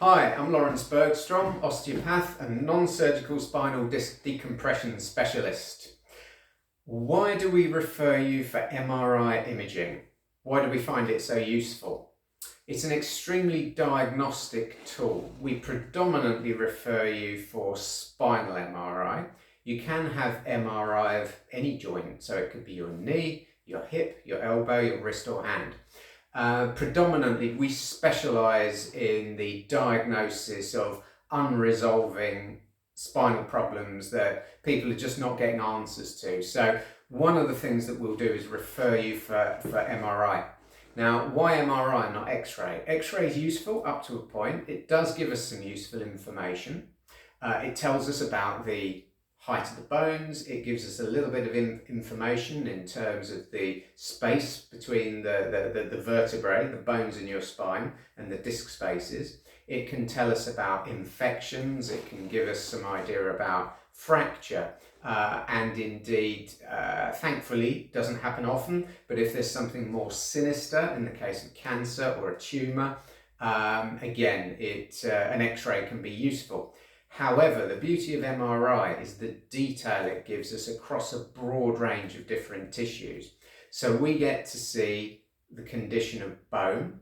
Hi, I'm Lawrence Bergstrom, osteopath and non-surgical spinal disc decompression specialist. Why do we refer you for MRI imaging? Why do we find it so useful? It's an extremely diagnostic tool. We predominantly refer you for spinal MRI. You can have MRI of any joint, so it could be your knee, your hip, your elbow, your wrist or hand. Predominantly, we specialise in the diagnosis of unresolving spinal problems that people are just not getting answers to. So one of the things that we'll do is refer you for MRI. Now, why MRI, not X-ray? X-ray is useful up to a point. It does give us some useful information. It tells us about the height of the bones. It gives us a little bit of information in terms of the space between the vertebrae, the bones in your spine, and the disc spaces. It can tell us about infections. It can give us some idea about fracture. And indeed, thankfully, doesn't happen often, but if there's something more sinister, in the case of cancer or a tumour, again, an X-ray can be useful. However, the beauty of MRI is the detail it gives us across a broad range of different tissues. So we get to see the condition of bone,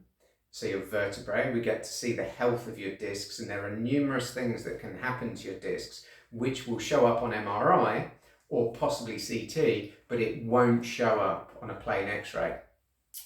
so your vertebrae, we get to see the health of your discs, and there are numerous things that can happen to your discs which will show up on MRI or possibly CT, but it won't show up on a plain X-ray.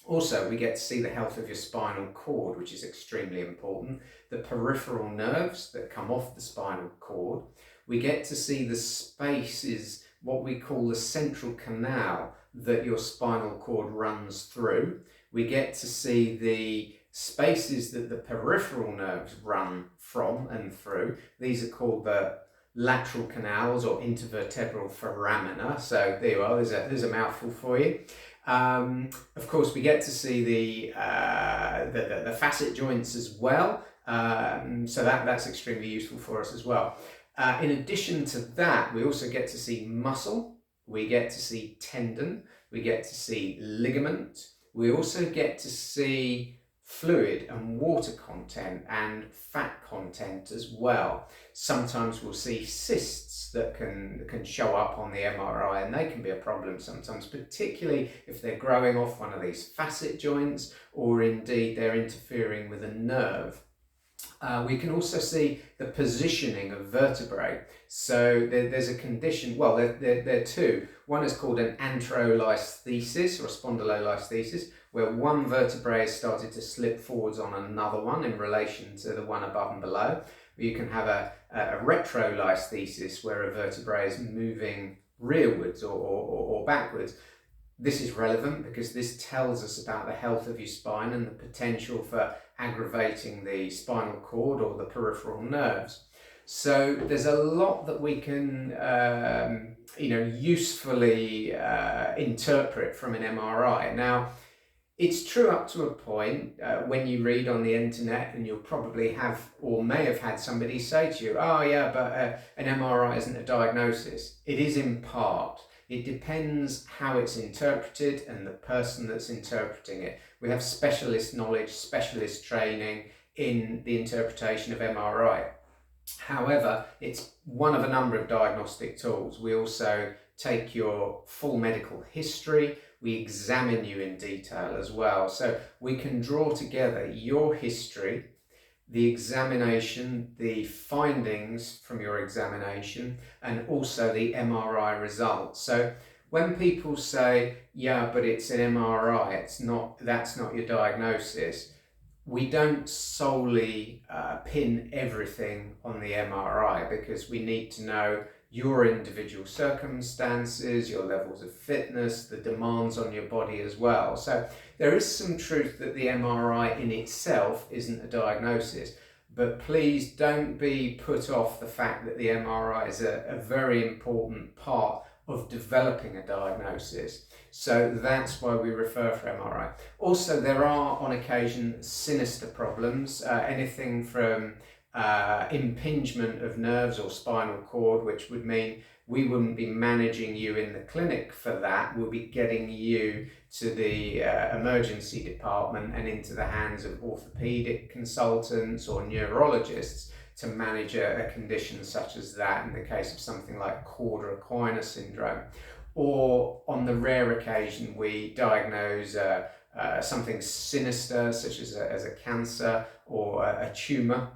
Also, we get to see the health of your spinal cord, which is extremely important, the peripheral nerves that come off the spinal cord. We get to see the spaces, what we call the central canal that your spinal cord runs through. We get to see the spaces that the peripheral nerves run from and through. These are called the lateral canals or intervertebral foramina. So there you are, there's a mouthful for you. Of course, we get to see the facet joints as well, so that's extremely useful for us as well. In addition to that, we also get to see muscle, we get to see tendon, we get to see ligament, we also get to see fluid and water content and fat content as well. Sometimes we'll see cysts that can show up on the MRI, and they can be a problem sometimes, particularly if they're growing off one of these facet joints or indeed they're interfering with a nerve. We can also see the positioning of vertebrae. So there's a condition, well, there are two. One is called an anterolisthesis or spondylolisthesis, where one vertebrae has started to slip forwards on another one in relation to the one above and below. You can have a retrolisthesis, where a vertebrae is moving rearwards or backwards. This is relevant because this tells us about the health of your spine and the potential for aggravating the spinal cord or the peripheral nerves. So there's a lot that we can usefully interpret from an MRI. Now, it's true up to a point when you read on the internet, and you'll probably have or may have had somebody say to you, oh yeah, but an MRI isn't a diagnosis. It is in part. It depends how it's interpreted and the person that's interpreting it. We have specialist knowledge, specialist training in the interpretation of MRI. However, it's one of a number of diagnostic tools. We also take your full medical history. We examine you in detail as well. So we can draw together your history, the examination, the findings from your examination, and also the MRI results. So when people say, yeah, but it's an MRI, that's not your diagnosis, we don't solely pin everything on the MRI, because we need to know your individual circumstances, your levels of fitness, the demands on your body as well. So there is some truth that the MRI in itself isn't a diagnosis, but please don't be put off the fact that the MRI is a very important part of developing a diagnosis. So that's why we refer for MRI. Also, there are on occasion sinister problems, anything from impingement of nerves or spinal cord, which would mean we wouldn't be managing you in the clinic for that. We'll be getting you to the emergency department and into the hands of orthopedic consultants or neurologists to manage a condition such as that in the case of something like cauda equina syndrome. Or on the rare occasion we diagnose something sinister such as a cancer or a tumour,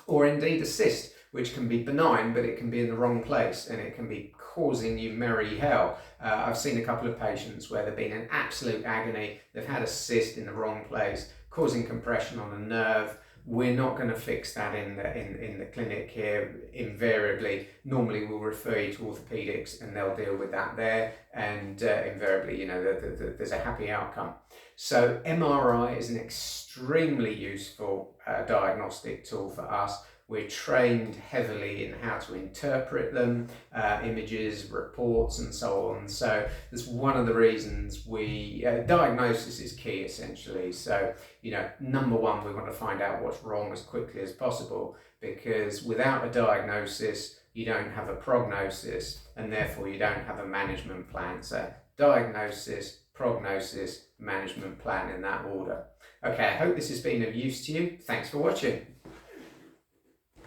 or indeed a cyst, which can be benign, but it can be in the wrong place and it can be causing you merry hell. I've seen a couple of patients where they've been in absolute agony. They've had a cyst in the wrong place, causing compression on a nerve. We're not going to fix that in the clinic here. Invariably, normally we'll refer you to orthopedics and they'll deal with that there, and invariably, you know, there's a happy outcome. So MRI is an extremely useful diagnostic tool for us. We're trained heavily in how to interpret them, images, reports, and so on. So that's one of the reasons diagnosis is key, essentially. So, you know, number one, we want to find out what's wrong as quickly as possible, because without a diagnosis, you don't have a prognosis, and therefore you don't have a management plan. So diagnosis, prognosis, management plan in that order. Okay, I hope this has been of use to you. Thanks for watching.